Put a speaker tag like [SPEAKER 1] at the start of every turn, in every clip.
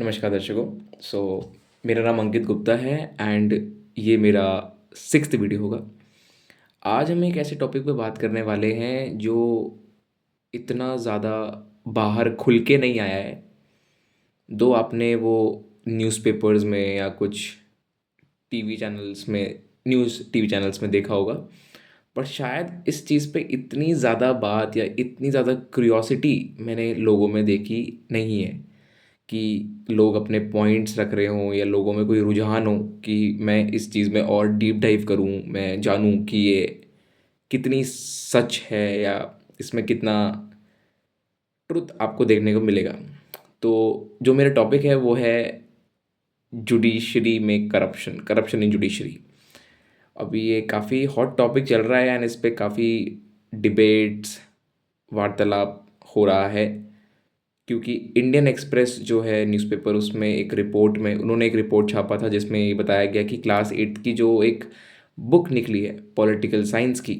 [SPEAKER 1] नमस्कार दर्शकों। सो मेरा नाम अंकित गुप्ता है एंड ये मेरा सिक्स्थ वीडियो होगा। आज हम एक ऐसे टॉपिक पे बात करने वाले हैं जो इतना ज़्यादा बाहर खुल के नहीं आया है। दो आपने वो न्यूज़पेपर्स में या कुछ टीवी चैनल्स में न्यूज़ टीवी चैनल्स में देखा होगा, पर शायद इस चीज़ पे इतनी ज़्यादा बात या इतनी ज़्यादा क्यूरियोसिटी मैंने लोगों में देखी नहीं है कि लोग अपने पॉइंट्स रख रहे हों या लोगों में कोई रुझान हो कि मैं इस चीज़ में और डीप डाइव करूं, मैं जानूं कि ये कितनी सच है या इसमें कितना ट्रुथ आपको देखने को मिलेगा। तो जो मेरा टॉपिक है वो है जुडिशरी में करप्शन, करप्शन इन जुडिशरी। अभी ये काफ़ी हॉट टॉपिक चल रहा है एंड इस पे काफ़ी डिबेट्स, वार्तालाप हो रहा है, क्योंकि इंडियन एक्सप्रेस जो है न्यूज़पेपर, उसमें एक रिपोर्ट में उन्होंने एक रिपोर्ट छापा था जिसमें ये बताया गया कि क्लास एट्थ की जो एक बुक निकली है पॉलिटिकल साइंस की,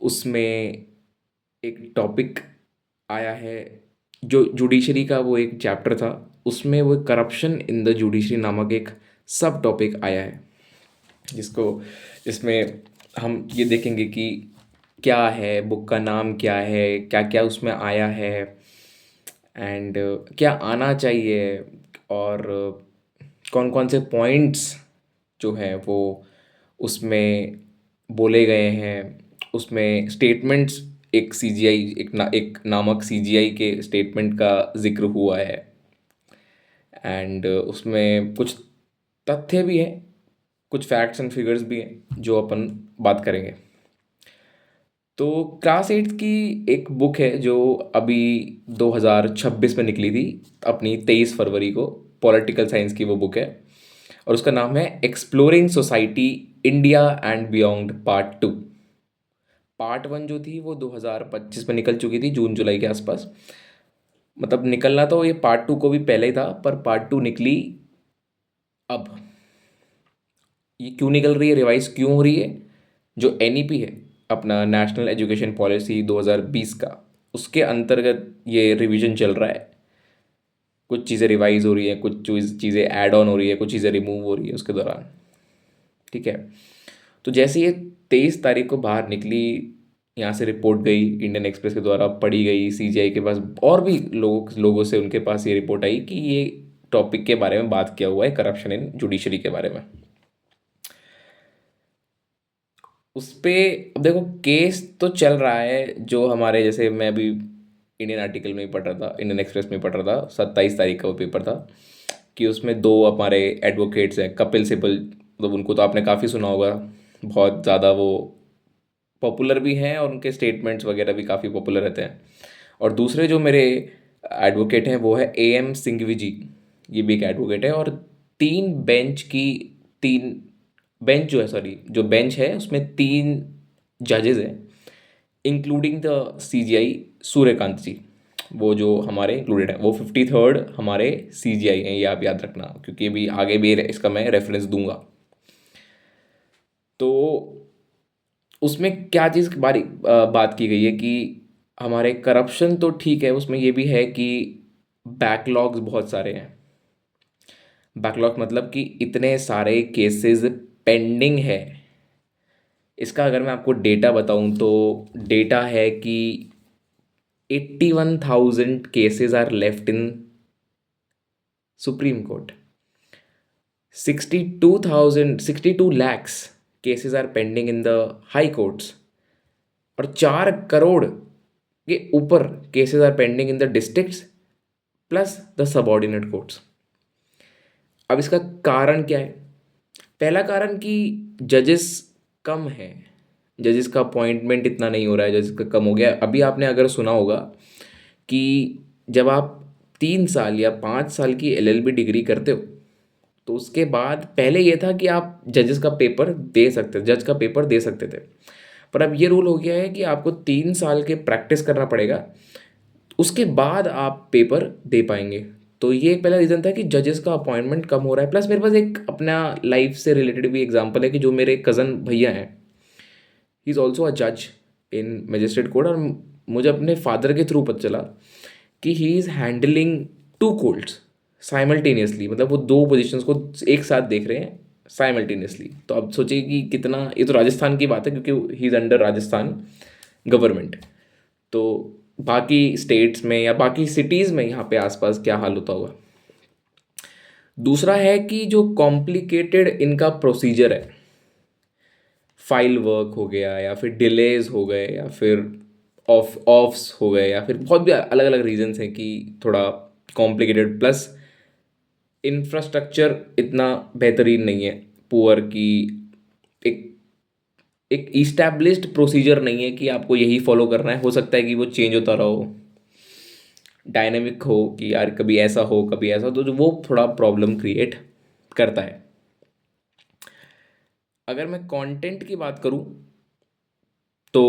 [SPEAKER 1] उसमें एक टॉपिक आया है जो जुडिशरी का वो एक चैप्टर था, उसमें वो करप्शन इन द जुडिशरी नामक एक सब टॉपिक आया है, जिसको जिसमें हम ये देखेंगे कि क्या है, बुक का नाम क्या है, क्या क्या उसमें आया है एंड क्या आना चाहिए, और कौन कौन से पॉइंट्स जो है वो उसमें बोले गए हैं। उसमें स्टेटमेंट्स, एक सीजीआई एक नामक सीजीआई के स्टेटमेंट का जिक्र हुआ है एंड उसमें कुछ तथ्य भी हैं, कुछ फैक्ट्स एंड फिगर्स भी हैं जो अपन बात करेंगे। तो क्लास एट्थ की एक बुक है जो अभी 2026 में निकली थी, अपनी 23 फरवरी को। पॉलिटिकल साइंस की वो बुक है और उसका नाम है exploring society India and beyond part two. Part one जो थी वो 2025 में निकल चुकी थी, जून जुलाई के आसपास। मतलब निकलना तो ये पार्ट टू को भी पहले ही था, पर पार्ट टू निकली अब। ये क्यों निकल रही है, रिवाइज क्यों हो रही है? जो एनईपी है, अपना नेशनल एजुकेशन पॉलिसी 2020 का, उसके अंतर्गत ये रिवीजन चल रहा है। कुछ चीज़ें रिवाइज हो रही है, कुछ चीज़ें ऐड ऑन हो रही है, कुछ चीज़ें रिमूव हो रही है उसके दौरान। ठीक है। तो जैसे ये 23 तारीख को बाहर निकली, यहाँ से रिपोर्ट गई, इंडियन एक्सप्रेस के द्वारा पढ़ी गई, सीजीआई के पास और भी लोगों से उनके पास ये रिपोर्ट आई कि ये टॉपिक के बारे में बात किया हुआ है, करप्शन इन जुडिशरी के बारे में। उस पे अब देखो, केस तो चल रहा है। जो हमारे, जैसे मैं अभी इंडियन आर्टिकल में ही पढ़ रहा था, इंडियन एक्सप्रेस में ही पढ़ रहा था, 27 तारीख का वो पेपर था, कि उसमें दो हमारे एडवोकेट्स हैं, कपिल सिब्बल। मतलब उनको तो आपने काफ़ी सुना होगा, बहुत ज़्यादा वो पॉपुलर भी हैं और उनके स्टेटमेंट्स वगैरह भी काफ़ी पॉपुलर रहते हैं। और दूसरे जो मेरे एडवोकेट हैं वो है एएम सिंघवी जी। ये भी एक एडवोकेट है। और तीन बेंच जो है, सॉरी, जो बेंच है उसमें तीन जजेस हैं, इंक्लूडिंग द सीजीआई सूर्यकांत जी। वो जो हमारे इंक्लूडेड है, वो 53rd हमारे सीजीआई हैं, ये आप याद रखना, क्योंकि अभी आगे भी इसका मैं रेफरेंस दूंगा। तो उसमें क्या चीज़ बात की गई है कि हमारे करप्शन तो ठीक है, उसमें ये भी है कि बैकलॉग्स बहुत सारे हैं। बैकलॉग मतलब कि इतने सारे केसेस पेंडिंग है। इसका अगर मैं आपको डेटा बताऊं तो डेटा है कि 81,000 cases are left in supreme court, 62 lakhs cases are pending in the high courts, और 4 करोड़ के ऊपर cases are pending in the districts plus the subordinate courts. अब इसका कारण क्या है? पहला कारण कि जजेस कम है, जजेस का अपॉइंटमेंट इतना नहीं हो रहा है, जजेस का कम हो गया है। अभी आपने अगर सुना होगा कि जब आप 3 साल या 5 साल की एलएलबी डिग्री करते हो, तो उसके बाद पहले ये था कि आप जजेस का पेपर दे सकते, जज का पेपर दे सकते थे, पर अब ये रूल हो गया है कि आपको 3 साल के प्रैक्टिस करना पड़ेगा, उसके बाद आप पेपर दे पाएंगे। तो ये एक पहला रीज़न था कि जजेस का अपॉइंटमेंट कम हो रहा है। प्लस मेरे पास एक अपना लाइफ से रिलेटेड भी एग्जांपल है कि जो मेरे कज़न भैया हैं, ही इज़ ऑल्सो अ जज इन मजिस्ट्रेट कोर्ट, और मुझे अपने फादर के थ्रू पता चला कि he is handling 2 courts simultaneously, मतलब वो दो पोजीशंस को एक साथ देख रहे हैं साइमल्टेनियसली। तो अब सोचिए कि कितना, ये तो राजस्थान की बात है क्योंकि he is under Rajasthan government. तो बाकी स्टेट्स में या बाकी सिटीज़ में यहाँ पे आसपास क्या हाल होता होगा। दूसरा है कि जो कॉम्प्लिकेटेड इनका प्रोसीजर है, फाइल वर्क हो गया या फिर डिलेज हो गए या फिर ऑफ्स हो गए या फिर बहुत भी अलग अलग रीजंस हैं कि थोड़ा कॉम्प्लिकेटेड, प्लस इंफ्रास्ट्रक्चर इतना बेहतरीन नहीं है, पुअर की एक एक इस्टेब्लिश्ड प्रोसीजर नहीं है कि आपको यही फॉलो करना है। हो सकता है कि वो चेंज होता रहो, डायनेमिक हो कि यार कभी ऐसा हो कभी ऐसा, तो जो वो थोड़ा प्रॉब्लम क्रिएट करता है। अगर मैं कंटेंट की बात करूं तो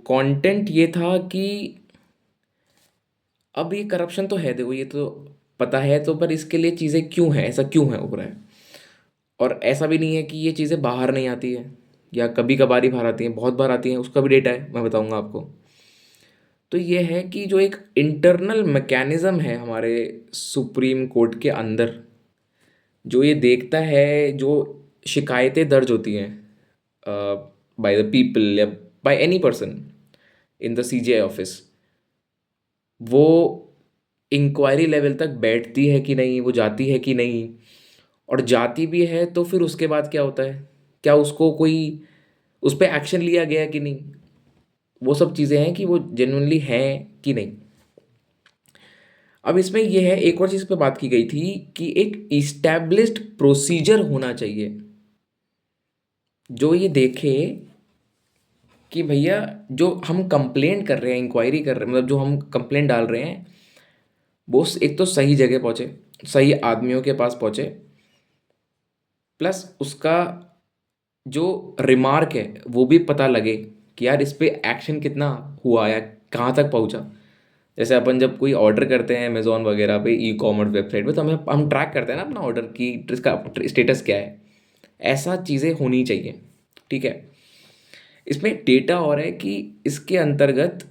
[SPEAKER 1] कंटेंट ये था कि अब ये करप्शन तो है, देखो ये तो पता है, तो पर इसके लिए चीज़ें क्यों हैं, ऐसा क्यों है हो रहा है। और ऐसा भी नहीं है कि ये चीज़ें बाहर नहीं आती है या कभी कभार ही बाहर आती हैं, बहुत बार आती हैं, उसका भी डेटा है, मैं बताऊंगा आपको। तो ये है कि जो एक इंटरनल मैकेनिज़्म है हमारे सुप्रीम कोर्ट के अंदर, जो ये देखता है जो शिकायतें दर्ज होती हैं बाय द पीपल या by any person in the CGI office, वो इंक्वायरी लेवल तक बैठती है कि नहीं, वो जाती है कि नहीं, और जाती भी है तो फिर उसके बाद क्या होता है, क्या उसको कोई उस पर एक्शन लिया गया कि नहीं, वो सब चीज़ें हैं कि वो जेन्युइनली हैं कि नहीं। अब इसमें यह है, एक और चीज़ पे बात की गई थी कि एक इस्टेब्लिश्ड प्रोसीजर होना चाहिए जो ये देखे कि भैया जो हम कंप्लेंट कर रहे हैं, इंक्वायरी कर रहे हैं, मतलब जो हम कंप्लेंट डाल रहे हैं, वो एक तो सही जगह पहुँचे, सही आदमियों के पास पहुँचे, प्लस उसका जो रिमार्क है वो भी पता लगे कि यार इस पे एक्शन कितना हुआ या कहाँ तक पहुँचा। जैसे अपन जब कोई ऑर्डर करते हैं अमेज़ॉन वगैरह पे, ई कॉमर्स वेबसाइट पे, तो हम ट्रैक करते हैं ना अपना ऑर्डर की इसका स्टेटस क्या है। ऐसा चीज़ें होनी चाहिए, ठीक है। इसमें डेटा और है कि इसके अंतर्गत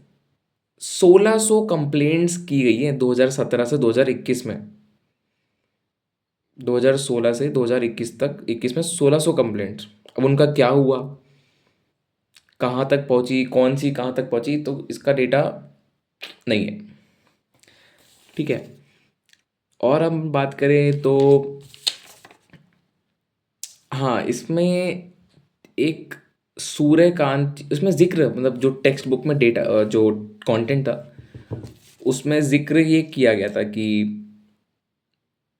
[SPEAKER 1] 1600 कंप्लेंट्स की गई हैं 2017 से 2021 में। 2016 से 2021 तक, 21 में 1600 कंप्लेंट्स। अब उनका क्या हुआ, कहाँ तक पहुँची, कौन सी कहाँ तक पहुँची, तो इसका डेटा नहीं है, ठीक है। और हम बात करें तो हाँ, इसमें एक सूर्यकांत, इसमें जिक्र, मतलब जो टेक्स्ट बुक में डेटा जो कंटेंट था उसमें जिक्र ये किया गया था कि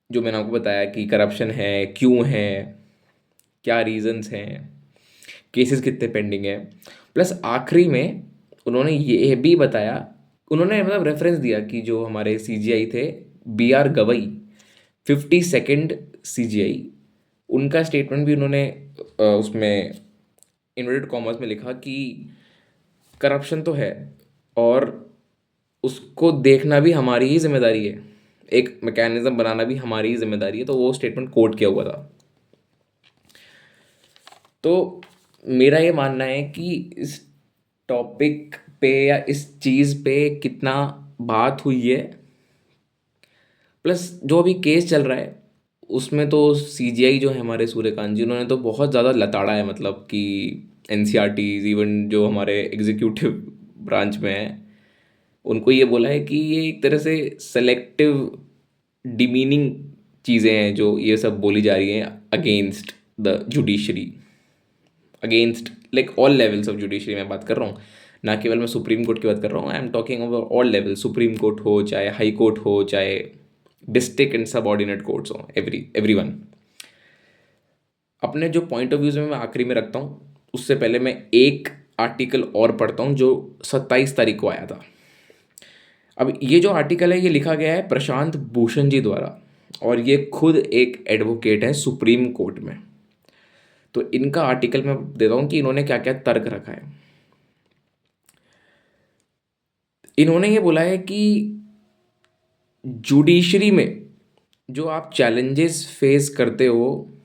[SPEAKER 1] जो मैंने आपको बताया कि करप्शन है, क्यों है, क्या रीजंस हैं, केसेस कितने पेंडिंग है, प्लस आखिरी में उन्होंने ये भी बताया, उन्होंने मतलब रेफरेंस दिया कि जो हमारे सीजीआई थे, B R Gavai, 52nd CJI, उनका स्टेटमेंट भी उन्होंने उसमें इन्वर्टेड कॉमर्स में लिखा कि करप्शन तो है और उसको देखना भी हमारी ही जिम्मेदारी है, एक मैकेनिज्म बनाना भी हमारी ही जिम्मेदारी है। तो वो स्टेटमेंट कोट किया हुआ था। तो मेरा ये मानना है कि इस टॉपिक पे या इस चीज़ पे कितना बात हुई है, प्लस जो अभी केस चल रहा है उसमें तो सीजीआई जो है हमारे सूर्यकांत जी, उन्होंने तो बहुत ज़्यादा लताड़ा है, मतलब कि एनसीईआरटीज, इवन जो हमारे एग्जीक्यूटिव ब्रांच में है, उनको ये बोला है कि ये एक तरह से सेलेक्टिव डिमीनिंग चीज़ें हैं जो ये सब बोली जा रही हैं against the judiciary, against like all levels of judiciary मैं बात कर रहा हूँ, ना केवल मैं सुप्रीम कोर्ट की बात कर रहा हूँ, I am talking about all level, supreme court हो चाहे हाई कोर्ट हो चाहे डिस्ट्रिक्ट एंड सबऑर्डिनेट कोर्ट्स हो, एवरीवन। अपने जो पॉइंट ऑफ व्यूज में मैं आखिरी में रखता हूँ, उससे पहले मैं एक आर्टिकल और पढ़ता हूँ जो 27 तारीख को आया था। अब ये जो आर्टिकल है ये लिखा गया है प्रशांत भूषण जी द्वारा, और ये खुद एक एडवोकेट हैं सुप्रीम कोर्ट में। तो इनका आर्टिकल मैं देता हूँ कि इन्होंने क्या क्या तर्क रखा है। इन्होंने ये बोला है कि जुडिशरी में जो आप चैलेंजेस फेस करते हो,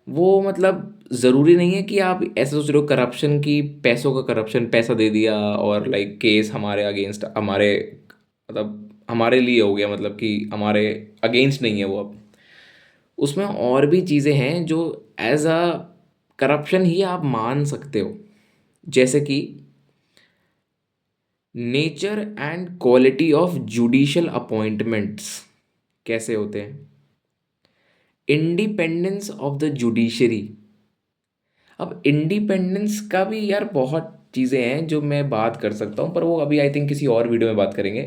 [SPEAKER 1] वो मतलब ज़रूरी नहीं है कि आप ऐसे सोच रहे हो करप्शन की, पैसों का करप्शन, पैसा दे दिया और लाइक केस हमारे अगेंस्ट, हमारे मतलब हमारे लिए हो गया, मतलब कि हमारे अगेंस्ट नहीं है वो अब। उसमें और भी चीज़ें हैं जो एज अ करप्शन ही आप मान सकते हो, जैसे कि nature and quality of judicial appointments कैसे होते हैं, इंडिपेंडेंस ऑफ द जुडिशरी। अब इंडिपेंडेंस का भी यार बहुत चीज़ें हैं जो मैं बात कर सकता हूँ, पर वो अभी आई थिंक किसी और वीडियो में बात करेंगे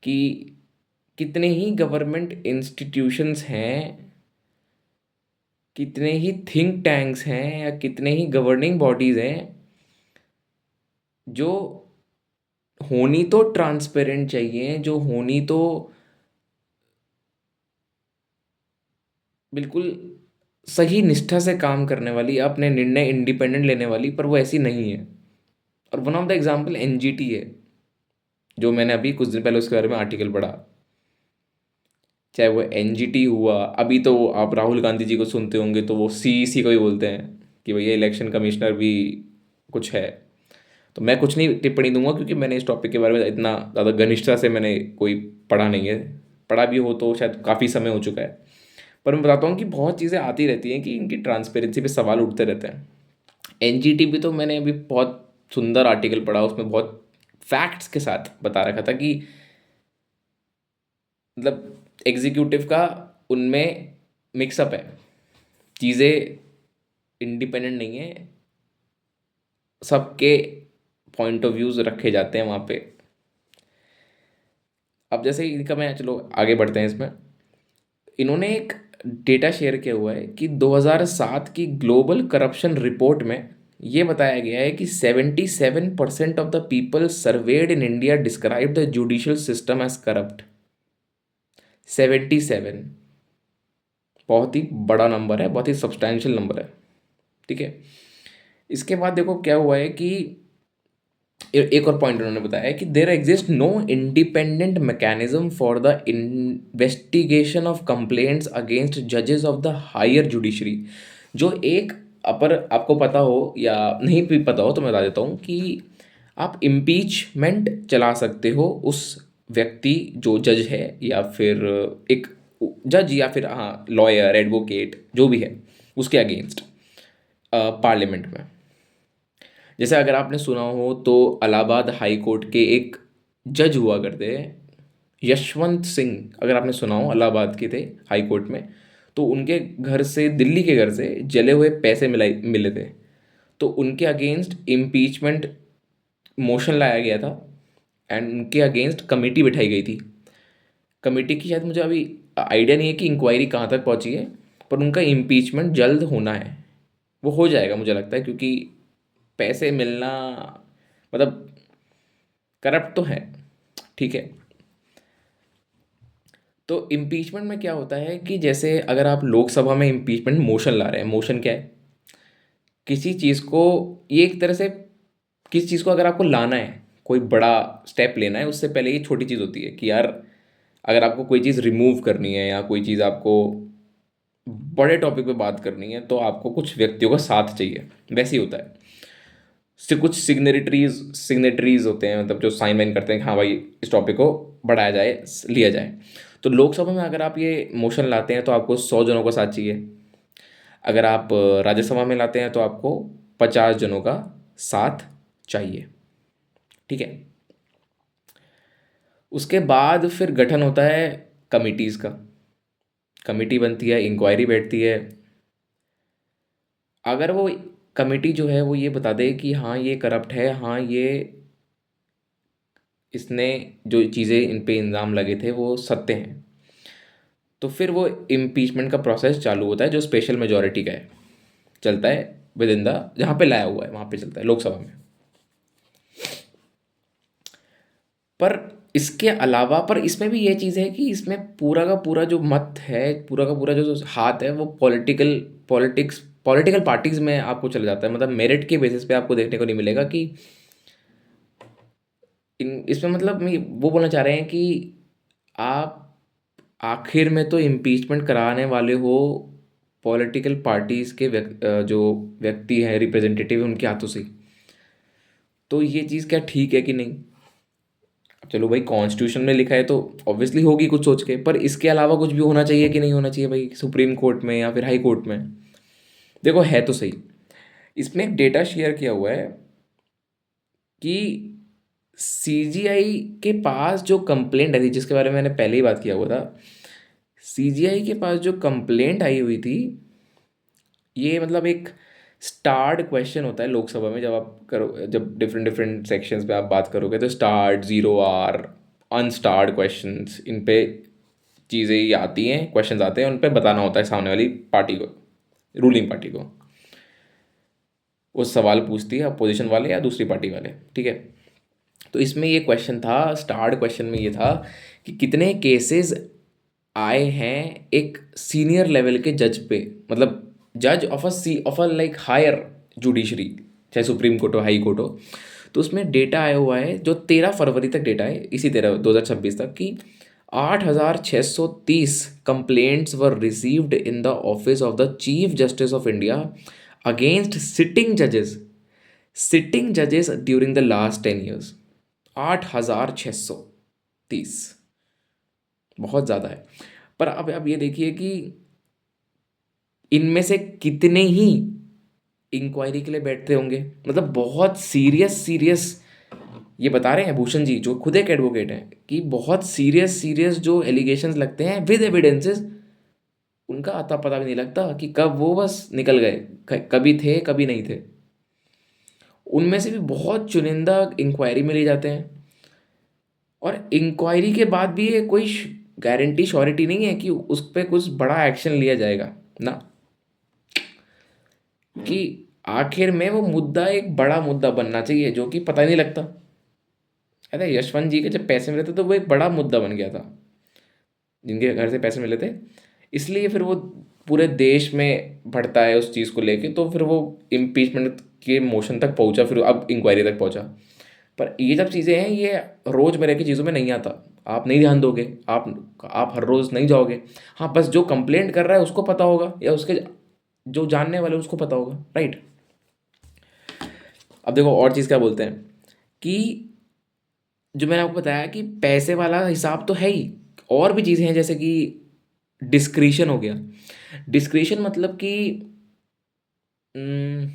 [SPEAKER 1] कि कितने ही गवर्नमेंट इंस्टीट्यूशंस हैं, कितने ही थिंक टैंक्स हैं, या कितने ही गवर्निंग बॉडीज़ हैं जो होनी तो ट्रांसपेरेंट चाहिए, जो होनी तो बिल्कुल सही निष्ठा से काम करने वाली, अपने निर्णय इंडिपेंडेंट लेने वाली, पर वो ऐसी नहीं है। और one of the example NGT है, जो मैंने अभी कुछ दिन पहले उसके बारे में आर्टिकल पढ़ा। चाहे वो एनजीटी हुआ, अभी तो आप राहुल गांधी जी को सुनते होंगे तो वो सीईसी को ही बोलते हैं कि भैया इलेक्शन कमिश्नर भी कुछ है। तो मैं कुछ नहीं टिप्पणी दूंगा क्योंकि मैंने इस टॉपिक के बारे में इतना ज़्यादा घनिष्ठता से मैंने कोई पढ़ा नहीं है, पढ़ा भी हो तो शायद काफ़ी समय हो चुका है। पर मैं बताता हूँ कि बहुत चीज़ें आती रहती हैं कि इनकी ट्रांसपेरेंसी पे सवाल उठते रहते हैं। एनजीटी भी तो मैंने अभी बहुत सुंदर आर्टिकल पढ़ा, उसमें बहुत फैक्ट्स के साथ बता रखा था कि मतलब एग्जीक्यूटिव का उनमें मिक्सअप है, चीज़ें इंडिपेंडेंट नहीं है, सबके पॉइंट ऑफ व्यूज़ रखे जाते हैं वहाँ पे। अब जैसे इनका मैं, चलो आगे बढ़ते हैं इसमें। इन्होंने एक डेटा शेयर किया हुआ है कि 2007 की ग्लोबल करप्शन रिपोर्ट में ये बताया गया है कि 77% of the people surveyed in India describe the judicial system as corrupt. 77 बहुत ही बड़ा नंबर है, बहुत ही सब्सटैंशियल नंबर है। ठीक है, इसके बाद देखो क्या हुआ है कि एक और पॉइंट उन्होंने बताया है कि there exist no independent mechanism for the investigation of complaints against जजेस ऑफ द हायर जुडिशरी। जो एक अपर आपको पता हो या नहीं भी पता हो तो मैं बता देता हूँ कि आप इम्पीचमेंट चला सकते हो उस व्यक्ति जो जज है, या फिर एक जज, या फिर हाँ लॉयर एडवोकेट जो भी है, उसके अगेंस्ट पार्लियामेंट में। जैसे अगर आपने सुना हो तो इलाहाबाद हाई कोर्ट के एक जज हुआ करते हैं यशवंत सिंह, अगर आपने सुना हो, इलाहाबाद के थे हाई कोर्ट में। तो उनके घर से, दिल्ली के घर से जले हुए पैसे मिले थे, तो उनके अगेंस्ट इम्पीचमेंट मोशन लाया गया था एंड उनके अगेंस्ट कमेटी बिठाई गई थी। कमेटी की शायद मुझे अभी आइडिया नहीं है कि इंक्वायरी कहाँ तक पहुँची है, पर उनका इम्पीचमेंट जल्द होना है, वो हो जाएगा मुझे लगता है, क्योंकि पैसे मिलना मतलब करप्ट तो है। ठीक है, तो इम्पीचमेंट में क्या होता है कि जैसे अगर आप लोकसभा में इम्पीचमेंट मोशन ला रहे हैं, मोशन क्या है, किसी चीज़ को, ये एक तरह से किसी चीज़ को अगर आपको लाना है, कोई बड़ा स्टेप लेना है, उससे पहले ये छोटी चीज़ होती है कि यार अगर आपको कोई चीज़ रिमूव करनी है या कोई चीज़ आपको बड़े टॉपिक पे बात करनी है तो आपको कुछ व्यक्तियों का साथ चाहिए, वैसे ही होता है। से कुछ सिग्नेटरीज होते हैं, मतलब जो साइन वाइन करते हैं कि हाँ भाई इस टॉपिक को बढ़ाया जाए, लिया जाए। तो लोकसभा में अगर आप ये मोशन लाते हैं तो आपको 100 जनों का साथ चाहिए। अगर आप राज्यसभा में लाते हैं तो आपको 50 जनों का साथ चाहिए। ठीक है, उसके बाद फिर गठन होता है कमिटीज़ का, कमेटी बनती है, इंक्वायरी बैठती है। अगर वो कमेटी जो है वो ये बता दे कि हाँ ये करप्ट है, हाँ ये इसने जो चीज़ें इन पे इल्ज़ाम लगे थे वो सत्य हैं, तो फिर वो इम्पीचमेंट का प्रोसेस चालू होता है, जो स्पेशल मेजॉरिटी का है, चलता है विद इन द, जहाँ पे लाया हुआ है वहाँ पे चलता है लोकसभा में। पर इसके अलावा, पर इसमें भी ये चीज़ है कि इसमें पूरा का पूरा जो मत है, पूरा का पूरा जो हाथ है, वो पॉलिटिकल पार्टीज में आपको चला जाता है। मतलब मेरिट के बेसिस पे आपको देखने को नहीं मिलेगा कि इसमें, मतलब मैं वो बोलना चाह रहे हैं कि आप आखिर में तो इम्पीचमेंट कराने वाले हो पॉलिटिकल पार्टीज के जो व्यक्ति हैं, रिप्रेजेंटेटिव हैं, उनके हाथों से। तो ये चीज़ क्या ठीक है कि नहीं? चलो भाई, कॉन्स्टिट्यूशन में लिखा है तो ऑब्वियसली होगी कुछ सोच के, पर इसके अलावा कुछ भी होना चाहिए कि नहीं होना चाहिए भाई, सुप्रीम कोर्ट में या फिर हाई कोर्ट में? देखो है तो सही, इसमें एक डेटा शेयर किया हुआ है कि सीजीआई के पास जो कंप्लेंट आई थी, जिसके बारे में मैंने पहले ही बात किया हुआ था, सीजीआई के पास जो कंप्लेंट आई हुई थी, ये मतलब एक स्टार्ड क्वेश्चन होता है लोकसभा में, जब आप करो, जब डिफरेंट डिफरेंट सेक्शंस पे आप बात करोगे तो स्टार्ड, जीरो आर, अनस्टार्ड क्वेश्चंस, इन पे चीज़ें ही आती हैं, क्वेश्चंस आते हैं, उन पे बताना होता है सामने वाली पार्टी को, रूलिंग पार्टी को। वो सवाल पूछती है अपोजिशन वाले या दूसरी पार्टी वाले, ठीक है। तो इसमें ये क्वेश्चन था, स्टार्ड क्वेश्चन में ये था कि कितने केसेस आए हैं एक सीनियर लेवल के जज पे, मतलब जज of a like higher judiciary, चाहे सुप्रीम कोर्ट हो, हाई कोर्ट हो। तो उसमें डेटा आया हुआ है जो 13 फरवरी तक डेटा है, इसी तरह 2026 तक की, 8,630 complaints were received in the office of the chief justice of India against sitting जजेस ड्यूरिंग द लास्ट 10 ईयर्स। 8,630, बहुत ज़्यादा है। पर अब ये देखिए कि इनमें से कितने ही इंक्वायरी के लिए बैठते होंगे, मतलब बहुत सीरियस सीरियस, ये बता रहे हैं भूषण जी जो खुद एक एडवोकेट हैं, कि बहुत सीरियस सीरियस जो एलिगेशंस लगते हैं विद एविडेंसेस, उनका आता पता भी नहीं लगता कि कब वो बस निकल गए, कभी थे कभी नहीं थे। उनमें से भी बहुत चुनिंदा इंक्वायरी में ले जाते हैं, और इंक्वायरी के बाद भी ये कोई गारंटी श्योरिटी नहीं है कि उस पर कुछ बड़ा एक्शन लिया जाएगा ना, कि आखिर में वो मुद्दा एक बड़ा मुद्दा बनना चाहिए, जो कि पता ही नहीं लगता। अरे यशवंत जी के जब पैसे मिले थे तो वो एक बड़ा मुद्दा बन गया था, जिनके घर से पैसे मिले थे, इसलिए फिर वो पूरे देश में बढ़ता है उस चीज़ को लेके, तो फिर वो इम्पीचमेंट के मोशन तक पहुंचा, फिर अब इंक्वायरी तक पहुंचा। पर ये जब चीज़ें हैं, ये रोज़मर्रा की चीज़ों में नहीं आता, आप नहीं ध्यान दोगे, आप हर रोज़ नहीं जाओगे। हाँ, बस जो कंप्लेंट कर रहा है उसको पता होगा, या उसके जो जानने वाले उसको पता होगा, राइट। अब देखो और चीज़ क्या बोलते हैं कि जो मैंने आपको बताया कि पैसे वाला हिसाब तो है ही, और भी चीज़ें हैं जैसे कि डिस्क्रिशन हो गया। डिस्क्रिशन मतलब कि उम,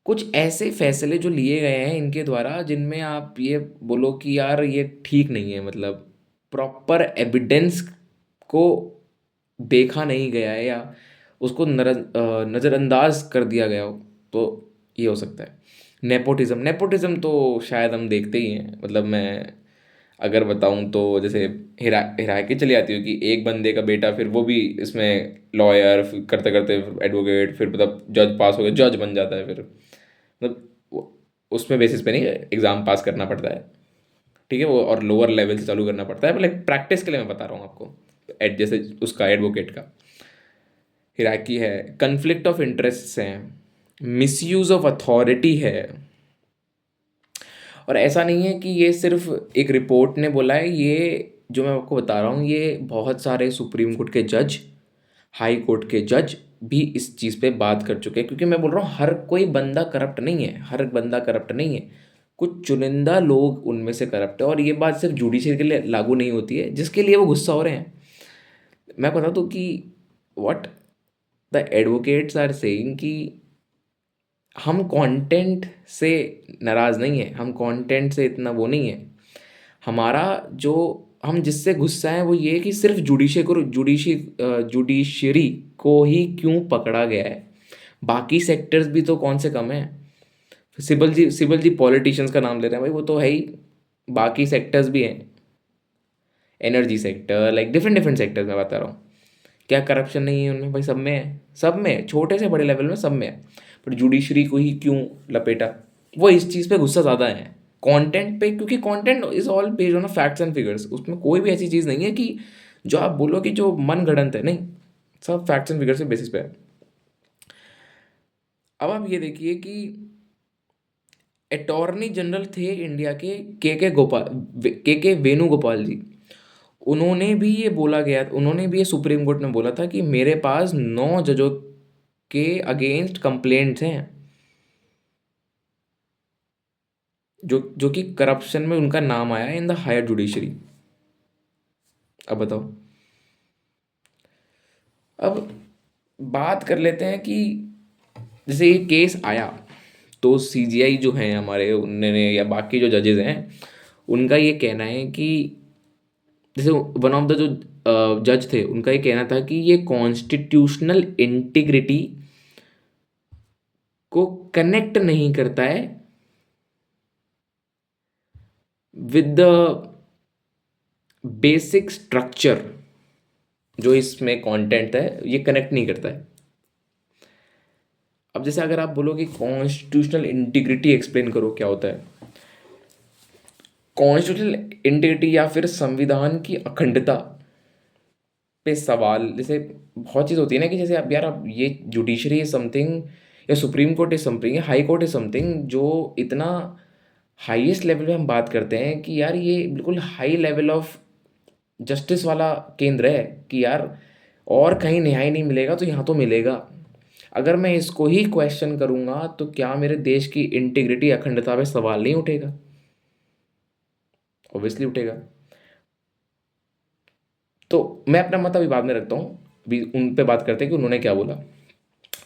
[SPEAKER 1] कुछ ऐसे फैसले जो लिए गए हैं इनके द्वारा, जिनमें आप ये बोलो कि यार ये ठीक नहीं है, मतलब प्रॉपर एविडेंस को देखा नहीं गया है, या उसको नज़रअंदाज कर दिया गया हो, तो ये हो सकता है। नेपोटिज्म, नेपोटिज्म तो शायद हम देखते ही हैं, मतलब मैं अगर बताऊं तो जैसे हिराकी चली आती हो कि एक बंदे का बेटा, फिर वो भी इसमें लॉयर, फिर करते करते एडवोकेट, फिर मतलब जज पास हो गया, जज बन जाता है, फिर मतलब उसमें बेसिस पे नहीं एग्ज़ाम पास करना पड़ता है, ठीक है, वो और लोअर लेवल से चालू करना पड़ता है, लाइक प्रैक्टिस के लिए मैं बता रहा हूँ आपको, एड जैसे उसका एडवोकेट का हिराकी है, कन्फ्लिक्ट ऑफ इंटरेस्ट हैं, मिसयूज ऑफ अथॉरिटी है। और ऐसा नहीं है कि ये सिर्फ एक रिपोर्ट ने बोला है, ये जो मैं आपको बता रहा हूँ ये बहुत सारे सुप्रीम कोर्ट के जज, हाई कोर्ट के जज भी इस चीज़ पे बात कर चुके हैं, क्योंकि मैं बोल रहा हूँ हर कोई बंदा करप्ट नहीं है, हर बंदा करप्ट नहीं है, कुछ चुनिंदा लोग उनमें से करप्ट है। और ये बात सिर्फ जुडिशरी के लिए लागू नहीं होती है, जिसके लिए वो गुस्सा हो रहे हैं। मैं बता दूँ कि what the advocates are saying कि हम कंटेंट से नाराज़ नहीं है, हम कंटेंट से इतना वो नहीं है, हमारा जो हम जिससे गुस्सा है वो ये है कि सिर्फ जुडिशरी को ही क्यों पकड़ा गया है, बाकी सेक्टर्स भी तो कौन से कम हैं। सिबल जी पॉलिटिशियंस का नाम ले रहे हैं भाई, वो तो है ही, बाकी सेक्टर्स भी हैं, energy sector, like different different sectors में बता रहा हूँ। क्या करप्शन नहीं है उनमें भाई? सब में है, सब में है, छोटे से बड़े लेवल में सब में है, पर जुडिशरी को ही क्यों लपेटा? वो इस चीज़ पे गुस्सा ज़्यादा है, कंटेंट पे, क्योंकि content is all based on facts and figures, उसमें कोई भी ऐसी चीज़ नहीं है कि जो आप बोलो कि जो मन गढ़ंत है, नहीं, सब फैक्ट्स एंड फिगर्स के बेसिस पे है। अब आप ये देखिए कि अटॉर्नी जनरल थे इंडिया के वेणुगोपाल जी, उन्होंने भी ये बोला गया, उन्होंने भी ये सुप्रीम कोर्ट में बोला था कि मेरे पास 9 जजों के अगेंस्ट कंप्लेंट्स हैं, जो कि करप्शन में उनका नाम आया है इन द हायर जुडिशरी। अब बताओ। अब बात कर लेते हैं कि जैसे ये केस आया तो सीजीआई जो हैं हमारे उन्होंने या बाकी जो जजेस हैं उनका ये कहना है कि जैसे वन ऑफ द जो जज थे उनका ये कहना था कि ये कॉन्स्टिट्यूशनल इंटीग्रिटी को कनेक्ट नहीं करता है विद द बेसिक स्ट्रक्चर, जो इसमें कंटेंट है ये कनेक्ट नहीं करता है। अब जैसे अगर आप बोलो कि कॉन्स्टिट्यूशनल इंटीग्रिटी एक्सप्लेन करो क्या होता है, कॉन्स्टिट्यूशनल इंटीग्रिटी या फिर संविधान की अखंडता पे सवाल, जैसे बहुत चीज़ होती है ना कि जैसे अब यार अब ये जुडिशरी इज समथिंग या सुप्रीम कोर्ट इज समथिंग या हाई कोर्ट इज समथिंग जो इतना हाईएस्ट लेवल पे हम बात करते हैं कि यार ये बिल्कुल हाई लेवल ऑफ जस्टिस वाला केंद्र है कि यार और कहीं न्याय नहीं मिलेगा तो यहाँ तो मिलेगा। अगर मैं इसको ही क्वेश्चन करूँगा तो क्या मेरे देश की इंटीग्रिटी अखंडता पे सवाल नहीं उठेगा? ऑब्वियसली उठेगा। तो मैं अपना मत अभी बाद में रखता हूँ, अभी उन पे बात करते हैं कि उन्होंने क्या बोला।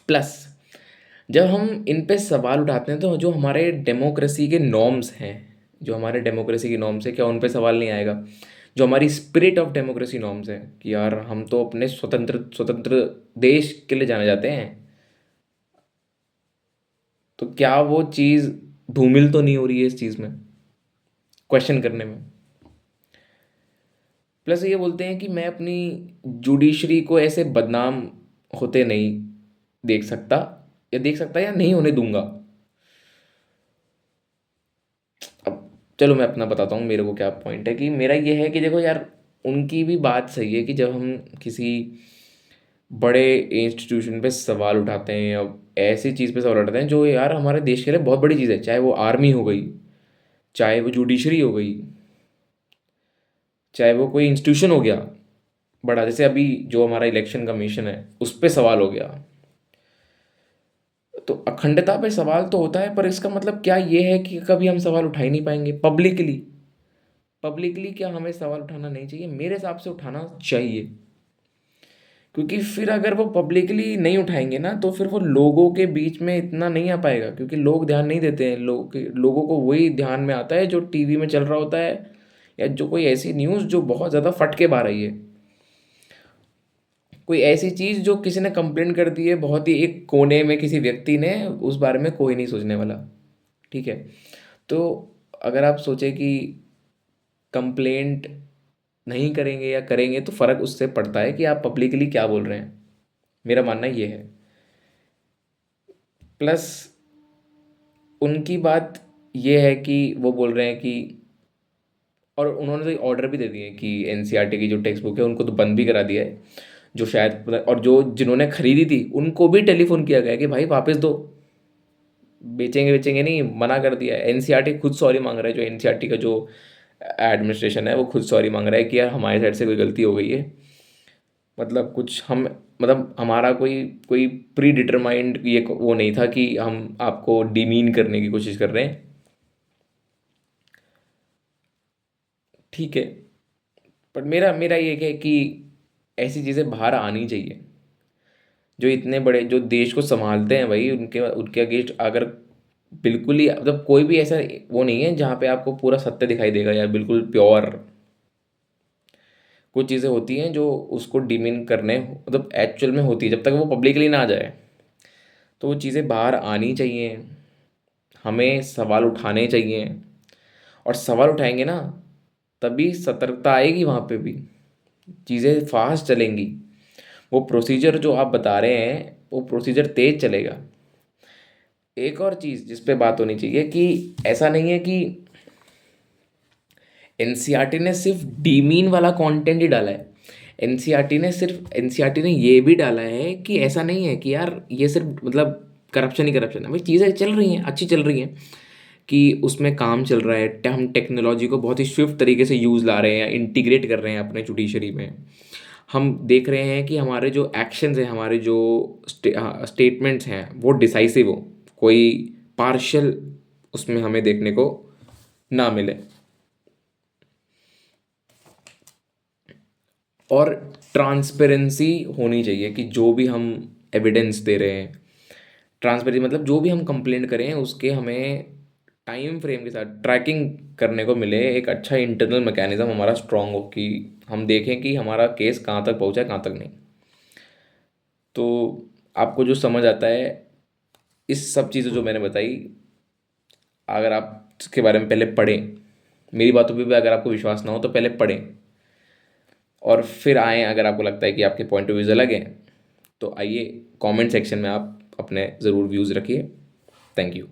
[SPEAKER 1] प्लस जब हम इन पे सवाल उठाते हैं तो जो हमारे डेमोक्रेसी के नॉर्म्स हैं, जो हमारे डेमोक्रेसी के नॉर्म्स है क्या उन पे सवाल नहीं आएगा? जो हमारी स्पिरिट ऑफ डेमोक्रेसी नॉर्म्स है कि यार हम तो अपने स्वतंत्र स्वतंत्र देश के लिए जाने जाते हैं, तो क्या वो चीज़ धूमिल तो नहीं हो रही है इस चीज़ में क्वेश्चन करने में? प्लस ये बोलते हैं कि मैं अपनी जुडिशरी को ऐसे बदनाम होते नहीं देख सकता, या देख सकता या नहीं होने दूंगा। अब चलो मैं अपना बताता हूँ मेरे को क्या पॉइंट है कि मेरा ये है कि देखो यार उनकी भी बात सही है कि जब हम किसी बड़े इंस्टीट्यूशन पे सवाल उठाते हैं या ऐसी चीज़ पे सवाल उठाते हैं जो यार हमारे देश के लिए बहुत बड़ी चीज़ है, चाहे वो आर्मी हो गई, चाहे वो जुडिशरी हो गई, चाहे वो कोई इंस्टीट्यूशन हो गया बड़ा, जैसे अभी जो हमारा इलेक्शन कमीशन है उस पर सवाल हो गया, तो अखंडता पे सवाल तो होता है, पर इसका मतलब क्या ये है कि कभी हम सवाल उठा ही नहीं पाएंगे पब्लिकली? पब्लिकली क्या हमें सवाल उठाना नहीं चाहिए? मेरे हिसाब से उठाना चाहिए, क्योंकि फिर अगर वो पब्लिकली नहीं उठाएंगे ना तो फिर वो लोगों के बीच में इतना नहीं आ पाएगा, क्योंकि लोग ध्यान नहीं देते हैं। लोगों को वही ध्यान में आता है जो टीवी में चल रहा होता है, या जो कोई ऐसी न्यूज़ जो बहुत ज़्यादा फट के बाहर आई है, कोई ऐसी चीज़ जो किसी ने कंप्लेंट कर दी है बहुत ही एक कोने में किसी व्यक्ति ने, उस बारे में कोई नहीं सोचने वाला। ठीक है, तो अगर आप सोचें कि कंप्लेंट नहीं करेंगे या करेंगे तो फ़र्क उससे पड़ता है कि आप पब्लिकली क्या बोल रहे हैं। मेरा मानना ये है। प्लस उनकी बात ये है कि वो बोल रहे हैं कि, और उन्होंने तो ऑर्डर भी दे दिए कि एनसीईआरटी की जो टेक्स्ट बुक है उनको तो बंद भी करा दिया है, जो शायद, और जो जिन्होंने खरीदी थी उनको भी टेलीफोन किया गया कि भाई वापस दो, बेचेंगे बेचेंगे नहीं, मना कर दिया है। एनसीईआरटी खुद सॉरी मांग रहा है, जो एनसीईआरटी का जो एडमिनिस्ट्रेशन है वो खुद सॉरी मांग रहा है कि यार हमारी साइड से कोई गलती हो गई है। मतलब कुछ हम, मतलब हमारा कोई कोई प्री डिटरमाइंड ये वो नहीं था कि हम आपको डिमीन करने की कोशिश कर रहे हैं। ठीक है, पर मेरा मेरा ये है कि ऐसी चीज़ें बाहर आनी चाहिए। जो इतने बड़े जो देश को संभालते हैं भाई, उनके उनके अगेंस्ट अगर बिल्कुल ही, मतलब कोई भी ऐसा वो नहीं है जहाँ पे आपको पूरा सत्य दिखाई देगा यार बिल्कुल प्योर। कुछ चीज़ें होती हैं जो उसको डिमीन करने, मतलब एक्चुअल में होती है, जब तक वो पब्लिकली ना आ जाए तो वो चीज़ें बाहर आनी चाहिए, हमें सवाल उठाने चाहिए। और सवाल उठाएंगे ना तभी सतर्कता आएगी, वहाँ पे भी चीज़ें फास्ट चलेंगी। वो प्रोसीजर जो आप बता रहे हैं वो प्रोसीजर तेज चलेगा। एक और चीज़ जिस पे बात होनी चाहिए कि ऐसा नहीं है कि एनसीईआरटी ने सिर्फ डीमीन वाला कंटेंट ही डाला है। एनसीईआरटी ने ये भी डाला है कि ऐसा नहीं है कि यार ये सिर्फ मतलब करप्शन ही करप्शन है। भाई चीज़ें चल रही हैं, अच्छी चल रही हैं, कि उसमें काम चल रहा है, हम टेक्नोलॉजी को बहुत ही स्विफ्ट तरीके से यूज़ ला रहे हैं, इंटीग्रेट कर रहे हैं अपने जुडिशरी में। हम देख रहे हैं कि हमारे जो एक्शंस हैं, हमारे जो स्टेटमेंट्स हैं वो डिसाइसिव हो, कोई पार्शियल उसमें हमें देखने को ना मिले। और ट्रांसपेरेंसी होनी चाहिए कि जो भी हम एविडेंस दे रहे हैं, ट्रांसपेरेंसी मतलब जो भी हम कंप्लेंट करें उसके हमें टाइम फ्रेम के साथ ट्रैकिंग करने को मिले, एक अच्छा इंटरनल मैकेनिज्म हमारा स्ट्रांग हो कि हम देखें कि हमारा केस कहाँ तक पहुँचा है कहाँ तक नहीं। तो आपको जो समझ आता है इस सब चीज़ें जो मैंने बताई, अगर आप इसके बारे में पहले पढ़ें, मेरी बातों पे भी अगर आपको विश्वास ना हो तो पहले पढ़ें और फिर आएँ। अगर आपको लगता है कि आपके पॉइंट ऑफ व्यूज़ अलग हैं तो आइए कमेंट सेक्शन में आप अपने ज़रूर व्यूज़ रखिए। Thank you.